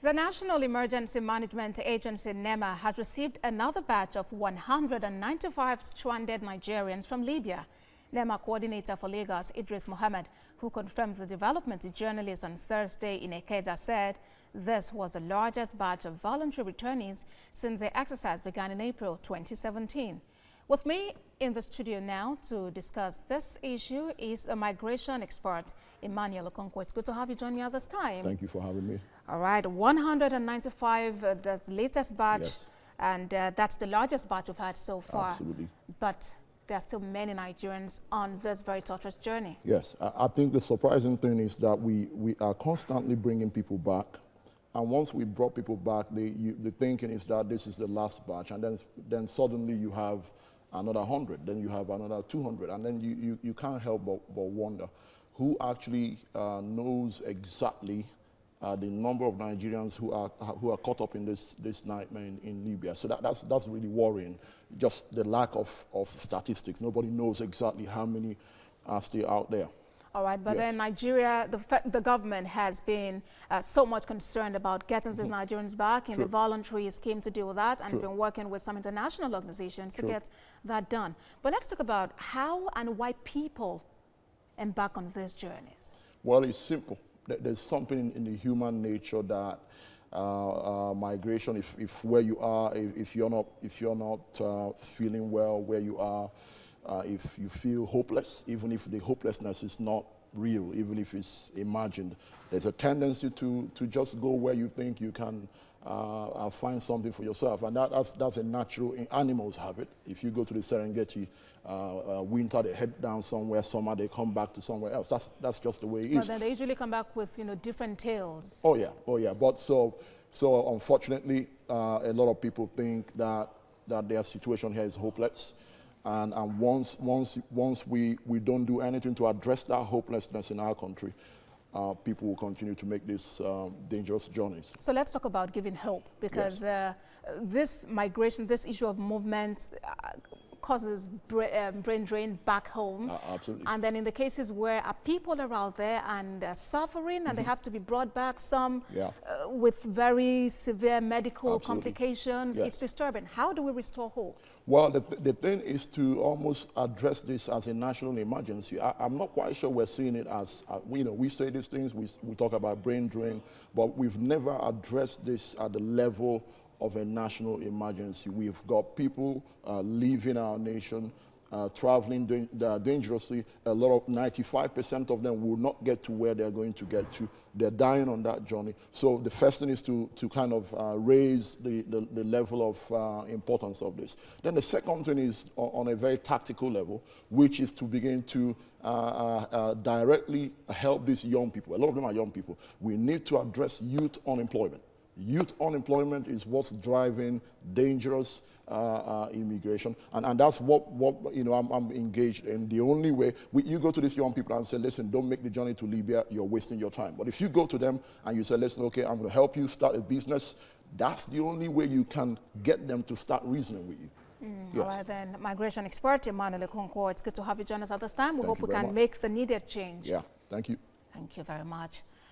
The National Emergency Management Agency NEMA has received another batch of 195 stranded Nigerians from Libya. NEMA coordinator for Lagos, Idris Muhammed, who confirmed the development to journalists on Thursday in Ikeja, said this was the largest batch of voluntary returnees since the exercise began in April 2017. With me in the studio now to discuss this issue is a migration expert, Emmanuel Okonkwo. It's good to have you join me at this time. Thank you for having me. All right, 195, the latest batch, yes. And that's the largest batch we've had so far. Absolutely. But there are still many Nigerians on this very torturous journey. Yes, I think the surprising thing is that we are constantly bringing people back. And once we brought people back, the thinking is that this is the last batch. And then suddenly you have another 100, then you have another 200. And then you can't help but wonder who actually knows exactly the number of Nigerians who are caught up in this nightmare in Libya. So that's really worrying. Just the lack of statistics. Nobody knows exactly how many are still out there. All right, but then Nigeria, the government has been so much concerned about getting these Nigerians back in the voluntary scheme to deal with that, and been working with some international organizations to get that done. But let's talk about how and why people embark on these journeys. Well, it's simple. There's something in the human nature that migration, if where you are, if you're not feeling well where you are, if you feel hopeless, even if the hopelessness is not real, even if it's imagined, there's a tendency to just go where you think you can find something for yourself. And that's a natural, animals have it. If you go to the Serengeti, winter they head down somewhere, summer they come back to somewhere else. That's just the way it is. But then they usually come back with different tales. Oh yeah. But so unfortunately, a lot of people think that their situation here is hopeless. And once we don't do anything to address that hopelessness in our country, people will continue to make these dangerous journeys. So let's talk about giving hope, because this migration, this issue of movement causes brain drain back home. Absolutely. And then in the cases where people are out there and suffering and they have to be brought back, some with very severe medical complications, it's disturbing. How do we restore hope? Well, the thing is to almost address this as a national emergency. I'm not quite sure we're seeing it as, we say these things, we talk about brain drain, but we've never addressed this at the level of a national emergency. We've got people leaving our nation, traveling dangerously. A lot of 95% of them will not get to where they're going to get to. They're dying on that journey. So the first thing is to kind of raise the level of importance of this. Then the second thing is on a very tactical level, which is to begin to directly help these young people. A lot of them are young people. We need to address youth unemployment. Youth unemployment is what's driving dangerous immigration, and that's what I'm engaged in. The only way you go to these young people and say, listen, don't make the journey to Libya, you're wasting your time. But if you go to them and you say, listen, okay, I'm going to help you start a business, that's the only way you can get them to start reasoning with you. Yes. All right, then, migration expert Emmanuel Okonkwo, it's good to have you join us at this time. We hope we can make the needed change. Yeah, thank you. Thank you very much.